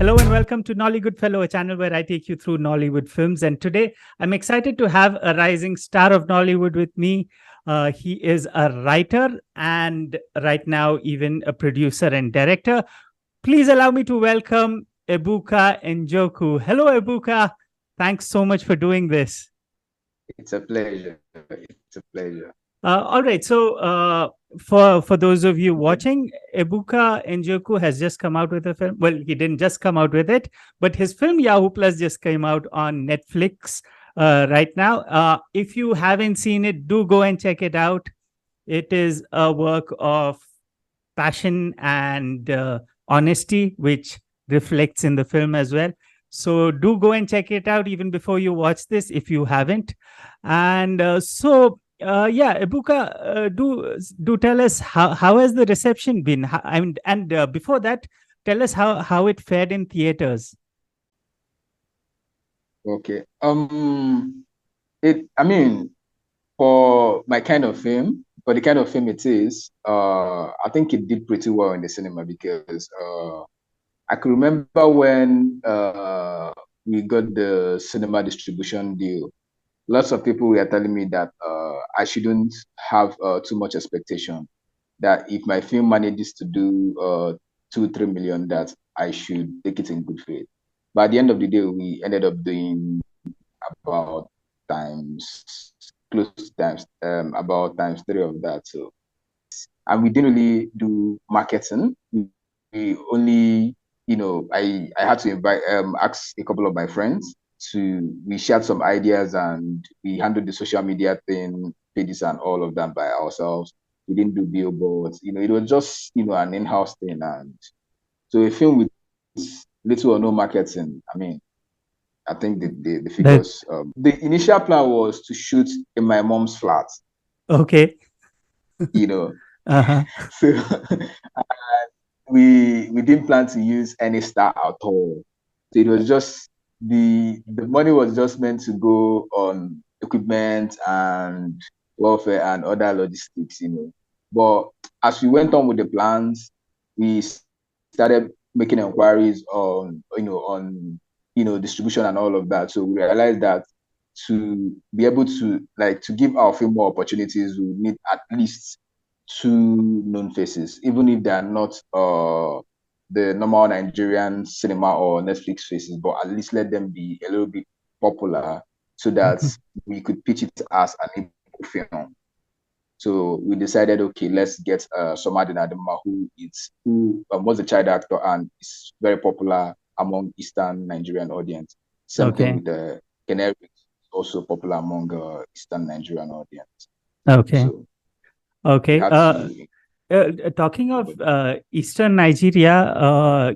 Hello and welcome to Nollywood Fellow, a channel where I take you through Nollywood films. And today I'm excited to have a rising star of Nollywood with me. He is a writer and right now even a producer and director. Please allow me to welcome Ebuka Njoku. Hello, Ebuka. Thanks so much for doing this. It's a pleasure. It's a pleasure. All right. So for those of you watching, Ebuka Njoku has just come out with a film. Well, he didn't just come out with it, but his film Yahoo Plus just came out on Netflix right now. If you haven't seen it, do go and check it out. It is a work of passion and honesty, which reflects in the film as well. So do go and check it out even before you watch this if you haven't. And yeah, Ebuka, do tell us how has the reception been? Before that, tell us how it fared in theaters. Okay. I mean, for my kind of film, for the kind of film it is, I think it did pretty well in the cinema because I can remember when we got the cinema distribution deal. Lots of people were telling me that I shouldn't have too much expectation. That if my film manages to do 2-3 million, that I should take it in good faith. But at the end of the day, we ended up doing about about times three of that. So, and we didn't really do marketing. We only, I had to ask a couple of my friends we shared some ideas and we handled the social media thing, pages and all of that by ourselves. We didn't do billboards, it was just, an in-house thing. And so a film with little or no marketing, I mean, I think the figures, the initial plan was to shoot in my mom's flat. Okay. Uh-huh. So we didn't plan to use any star at all. So it was just, the money was just meant to go on equipment and welfare and other logistics, But as we went on with the plans, we started making inquiries on distribution and all of that. So we realized that to be able to give our film more opportunities, we need at least 2 known faces, even if they are not the normal Nigerian cinema or Netflix faces, but at least let them be a little bit popular so that we could pitch it as an Igbo film. So we decided, okay, let's get Somadi Nadema, who was a child actor and is very popular among Eastern Nigerian audience. Same thing with the Canary, also popular among Eastern Nigerian audience. Okay. So, okay. Talking of Eastern Nigeria,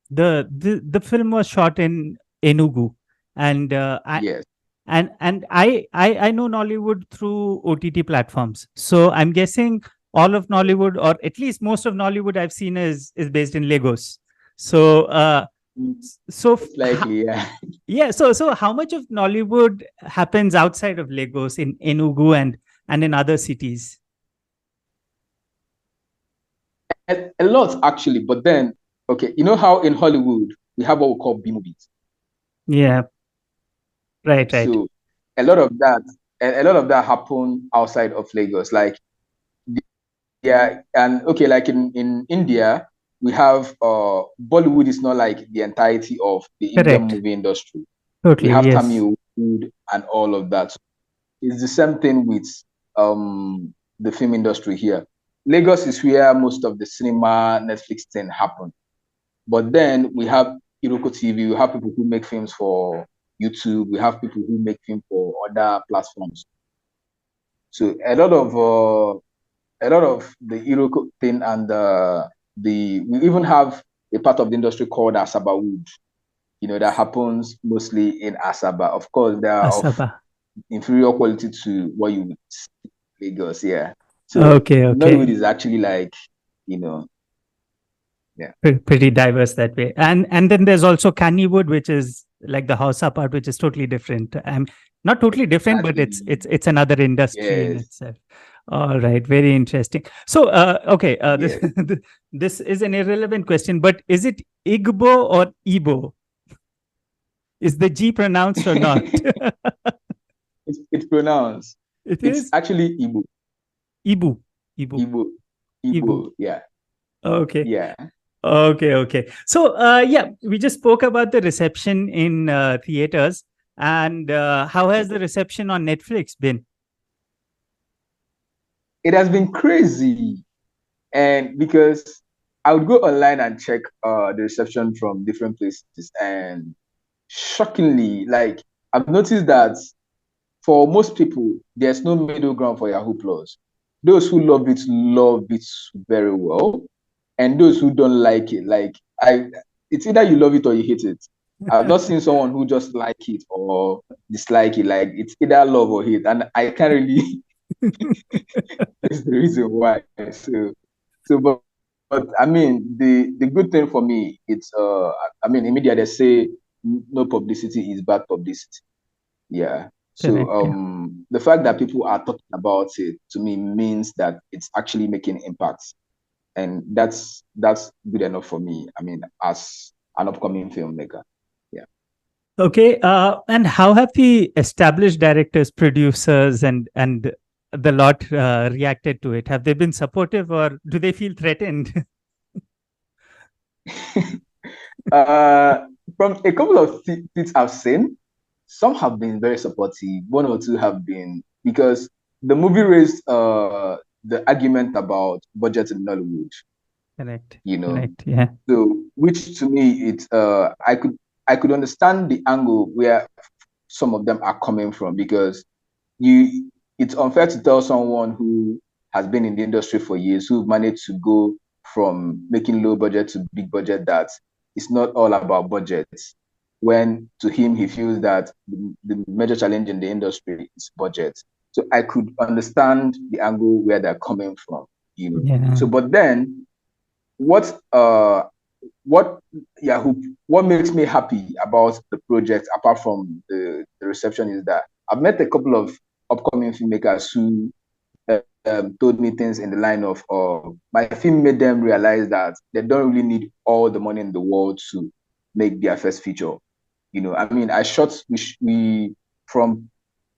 the film was shot in Enugu, and yes. And I know Nollywood through OTT platforms. So I'm guessing all of Nollywood, or at least most of Nollywood I've seen is based in Lagos. So likely, yeah. Yeah. So how much of Nollywood happens outside of Lagos, in Enugu and in other cities? A lot, actually, but then, okay, you know how in Hollywood we have what we call B movies. Yeah. Right. So a lot of that happen outside of Lagos. And okay, like in India, we have Bollywood is not like the entirety of the Indian movie industry. Totally. We have yes. Tamil and all of that. It's the same thing with the film industry here. Lagos is where most of the cinema Netflix thing happen. But then we have Iroko TV, we have people who make films for YouTube, we have people who make films for other platforms. So a lot of the Iroko thing and we even have a part of the industry called Asaba Wood, that happens mostly in Asaba. Of course, they are of inferior quality to what you would see in Lagos, yeah. So Nollywood is actually yeah, pretty diverse that way. And then there's also Kannywood, which is like the Hausa part, which is totally different. Not totally different, but it's another industry in itself. All right, very interesting. So, okay, this Yeah. this is an irrelevant question, but is it Igbo or Igbo? Is the G pronounced or not? It's pronounced. It It's is actually Igbo. Ibu. Ibu. Igbo. Igbo. Ibu. Yeah. Okay. Yeah. Okay. Okay. So, yeah, we just spoke about the reception in theaters, and how has the reception on Netflix been? It has been crazy. And because I would go online and check the reception from different places, and shockingly, like I've noticed that for most people, there's no middle ground for Yahoo Plus. Those who love it very well, and those who don't like it, it's either you love it or you hate it. I've not seen someone who just like it or dislike it. Like it's either love or hate, and I can't really. That's the reason why. But I mean, the good thing for me, it's I mean, in media they say no publicity is bad publicity. Yeah. So Correct. Yeah. the fact that people are talking about it to me means that it's actually making impacts, and that's good enough for me. I mean, as an upcoming filmmaker. Yeah. Okay, and how have the established directors, producers, and the lot reacted to it? Have they been supportive, or do they feel threatened? uh, from a couple of tweets I've seen, some have been very supportive. One or two have been because the movie raised the argument about budget in Nollywood. Correct. You know, Correct. Yeah. so which to me it I could understand the angle where some of them are coming from, because you it's unfair to tell someone who has been in the industry for years, who managed to go from making low budget to big budget, that it's not all about budgets, when to him he feels that the major challenge in the industry is budget. So I could understand the angle where they're coming from, you know. Yeah. So but then what what Yahoo, what makes me happy about the project, apart from the reception, is that I've met a couple of upcoming filmmakers who told me things in the line of my film made them realize that they don't really need all the money in the world to make their first feature. You know, I mean, I shot we from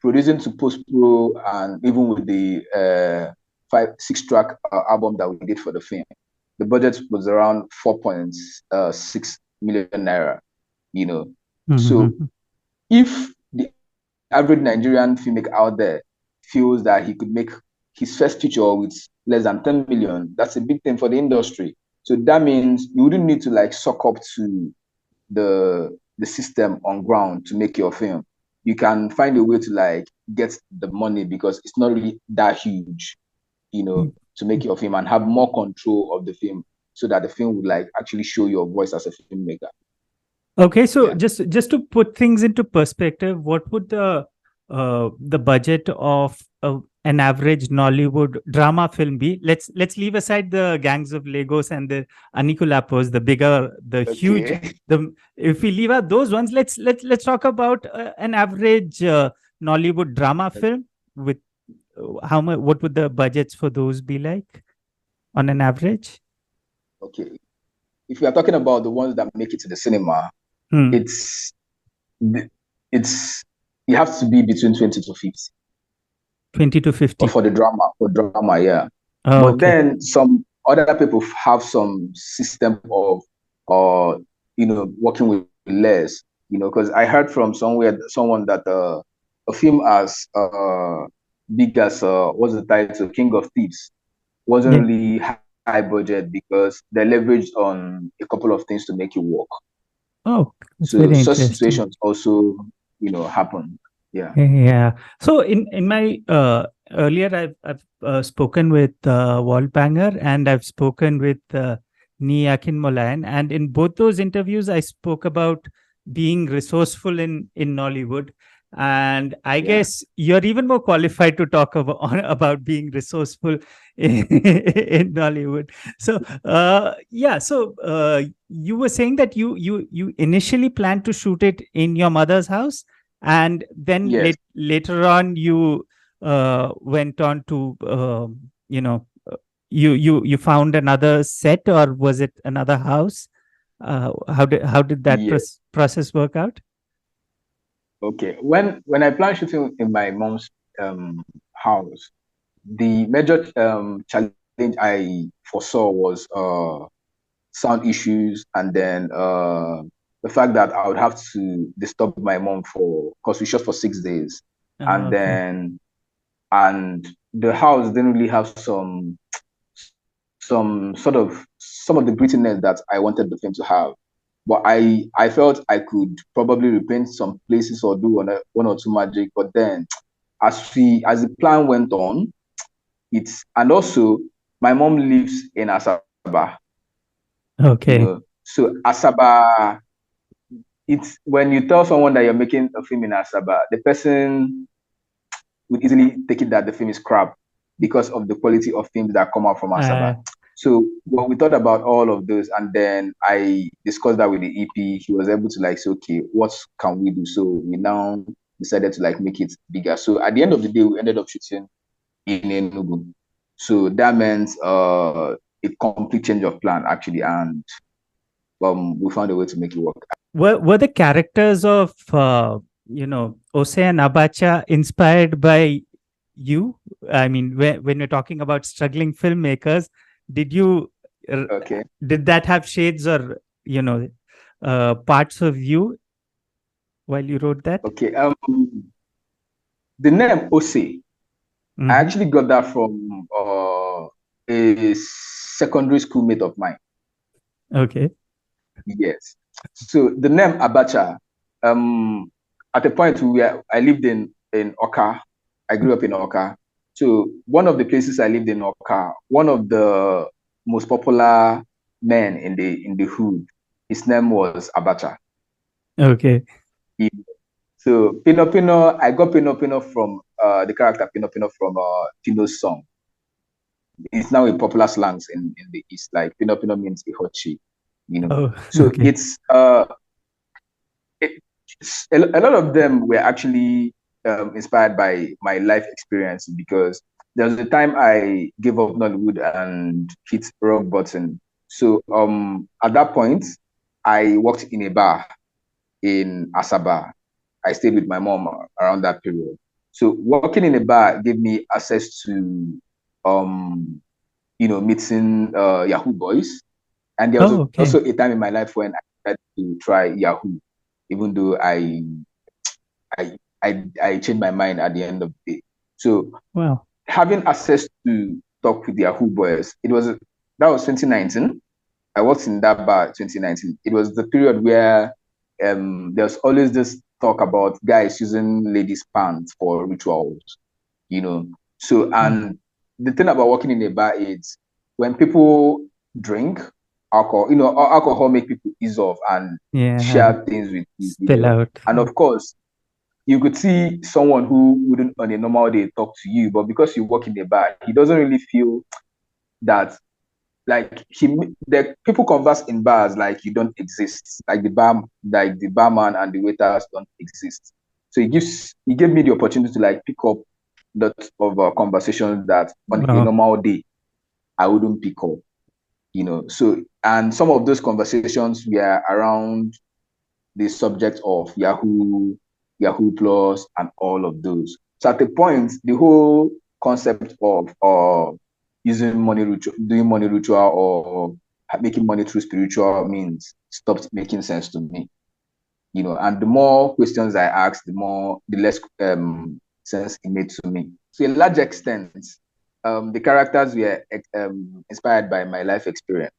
producing to post pro, and even with the 5 6 track album that we did for the film, the budget was around 4.6 million naira. You know, so Mm-hmm. if the average Nigerian filmmaker out there feels that he could make his first feature with less than 10 million, that's a big thing for the industry. So that means you wouldn't need to like suck up to the system on ground to make your film. You can find a way to like get the money, because it's not really that huge, you know, to make your film and have more control of the film, so that the film would like actually show your voice as a filmmaker. Okay, so Yeah. just to put things into perspective, what would the budget of an average Nollywood drama film be? Let's leave aside the Gangs of Lagos and the Anikulapos, the bigger, the huge. Okay. The If we leave out those ones, let's talk about an average Nollywood drama film with how much. What would the budgets for those be like on an average? Okay. If we are talking about the ones that make it to the cinema, Hmm. it's it's it has to be between 20 to 50. 20 to 50. For drama, yeah. Oh, But okay. then some other people have some system of working with less, because I heard from someone that a film as big as what's the title, King of Thieves, wasn't Yeah. really high budget, because they leveraged on a couple of things to make it work. Oh, that's So very such interesting. situations also, happen. Yeah. Yeah. So in my earlier, I've spoken with Wolpanger, and I've spoken with Ni Akin Molayan, and in both those interviews, I spoke about being resourceful in Nollywood, and I Yeah. guess you're even more qualified to talk about about being resourceful in Nollywood. So yeah, so you were saying that you initially planned to shoot it in your mother's house, and then Yes. later on you went on to you found another set, or was it another house? How did that Yeah. process work out? Okay. When I planned shooting in my mom's house, the major challenge I foresaw was sound issues, and then the fact that I would have to disturb my mom for because we shot for 6 days, and Okay. then and the house didn't really have some of the grittiness that I wanted the film to have. But I felt I could probably repaint some places or do one or two magic. But then as the plan went on, it's and also my mom lives in Asaba, Okay. So Asaba, it's when you tell someone that you're making a film in Asaba, the person would easily take it that the film is crap because of the quality of films that come out from Uh, Asaba. So well, we thought about all of those, and then I discussed that with the EP. He was able to like say, okay, what can we do? So we now decided to like make it bigger. So at the end of the day, we ended up shooting in Enugu. So that meant a complete change of plan actually, and we found a way to make it work. were the characters of Ose and Abacha inspired by you? I mean, when you're talking about struggling filmmakers, did you Okay. did that have shades or parts of you while you wrote that? Okay. The name Ose, I Mm-hmm. actually got that from a secondary school mate of mine. Okay. Yes. So the name Abacha, at a point where I lived in Oka, I grew up in Oka. So one of the places I lived in Oka, one of the most popular men in the hood, his name was Abacha. Okay. So Pino Pino, I got Pino Pino from the character Pino Pino from Pino's song. It's now a popular slangs in the East. Like Pino Pino means a hot chick. Oh, So okay. a lot of them were actually inspired by my life experience because there was a time I gave up Nollywood and hit rock bottom. So at that point, I worked in a bar in Asaba. I stayed with my mom around that period. So working in a bar gave me access to um, meeting Yahoo boys. And there was Oh, okay. also a time in my life when I had to try Yahoo, even though I I changed my mind at the end of the day. So Wow. having access to talk with Yahoo boys, that was 2019. I worked in that bar 2019. It was the period where there's always this talk about guys using ladies' pants for rituals. So, Mm. and the thing about working in a bar is when people drink alcohol, alcohol make people ease off and Yeah. share things with Spill you. out. And of course, you could see someone who wouldn't on a normal day talk to you, but because you work in a bar, he doesn't really feel that like the people converse in bars like you don't exist, like the barman and the waiters don't exist. So he gave me the opportunity to like pick up lots of conversations that on a Wow. normal day I wouldn't pick up. So and some of those conversations were around the subject of Yahoo, Yahoo Plus, and all of those. So at the point, the whole concept of using money ritual, doing money ritual, or making money through spiritual means stopped making sense to me. And the more questions I asked, the less sense it made to me. So, a large extent, the characters were inspired by my life experience.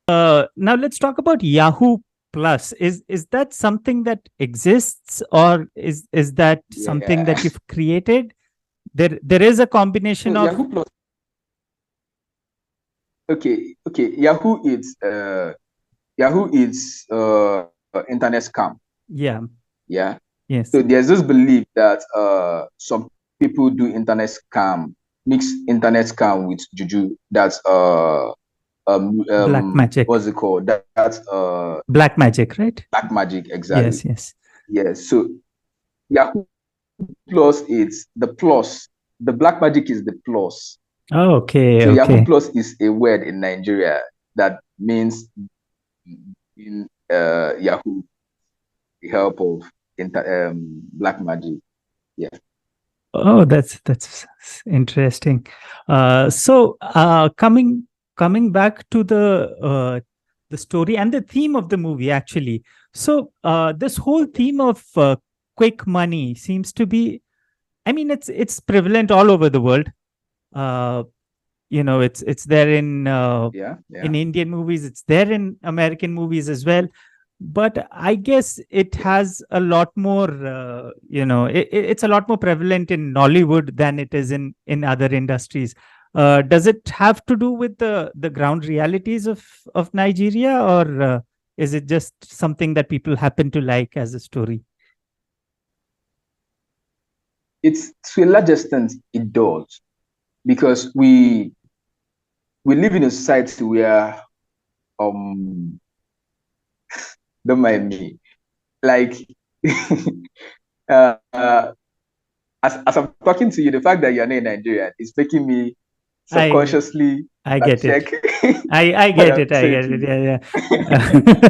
Now let's talk about Yahoo Plus. Is that something that exists, or is that something Yeah. that you've created? There is a combination So of. Yahoo Plus. Okay. Yahoo is internet scam. Yeah. Yeah. Yes. So there's this belief that some people do internet scam, mix internet scam with juju. That's Black magic. what's it called? That's Black magic, right? black magic exactly. Yes. Yes. Yes. So Yahoo Plus, it's the plus. The black magic is the plus. Oh, okay, So Yahoo okay. Plus is a word in Nigeria that means in Yahoo, the help of black magic. Yeah. Oh, that's interesting. Coming back to the story and the theme of the movie, actually. So this whole theme of quick money seems to be, I mean, it's prevalent all over the world. Uh, it's there Yeah. in Indian movies, it's there in American movies as well, but I guess it has a lot more it's a lot more prevalent in Nollywood than it is in other industries. Does it have to do with the ground realities of Nigeria, or is it just something that people happen to like as a story? It's to a large extent it does because we live in a society where um don't mind me, like uh, uh, as I'm talking to you, the fact that you're not in Nigeria is making me I subconsciously I like get it. check I what get I'm it. I saying get to it. you. Yeah,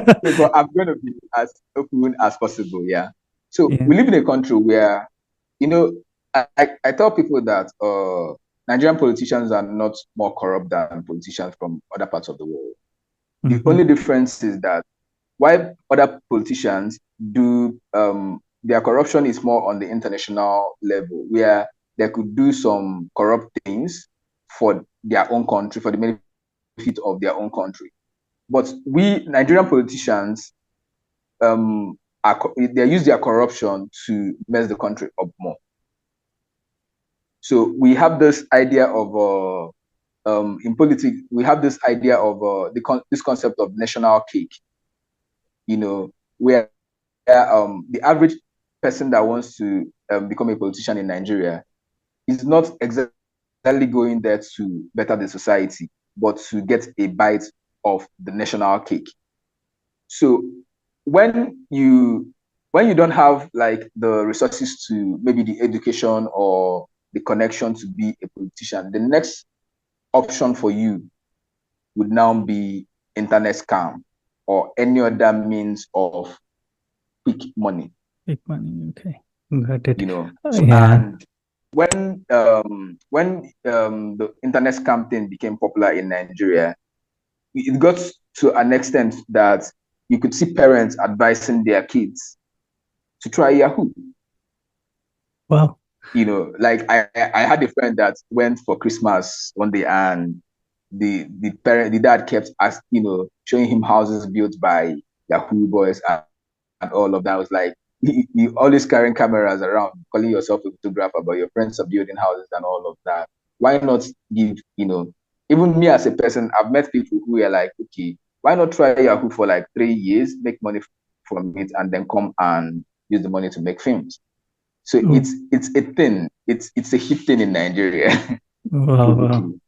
yeah. So, but I'm gonna be as open as possible. Yeah. So Yeah. we live in a country where, you know, I tell people that Nigerian politicians are not more corrupt than politicians from other parts of the world. The Hmm. only difference is that while other politicians do their corruption is more on the international level, where they could do some corrupt things for their own country, for the benefit of their own country. But we Nigerian politicians, they use their corruption to mess the country up more. So we have this idea of in politics, we have this idea of this concept of national cake, where the average person that wants to become a politician in Nigeria is not exactly going there to better the society, but to get a bite of the national cake. So when you when you don't have like the resources to maybe the education or the connection to be a politician, the next option for you would now be internet scam or any other means of quick money. Big money. Okay. Got it. So Yeah. and when the internet scam thing became popular in Nigeria, it got to an extent that you could see parents advising their kids to try Yahoo. Well, Like I had a friend that went for Christmas one day, and the dad kept asking, showing him houses built by Yahoo boys and all of that. I was like, you always carrying cameras around, calling yourself a photographer, but your friends are building houses and all of that. Why not give, even me as a person, I've met people who are like, okay, why not try Yahoo for like 3 years, make money from it, and then come and use the money to make films. So oh, it's a thing. It's a hit thing in Nigeria. wow, wow. Publicly.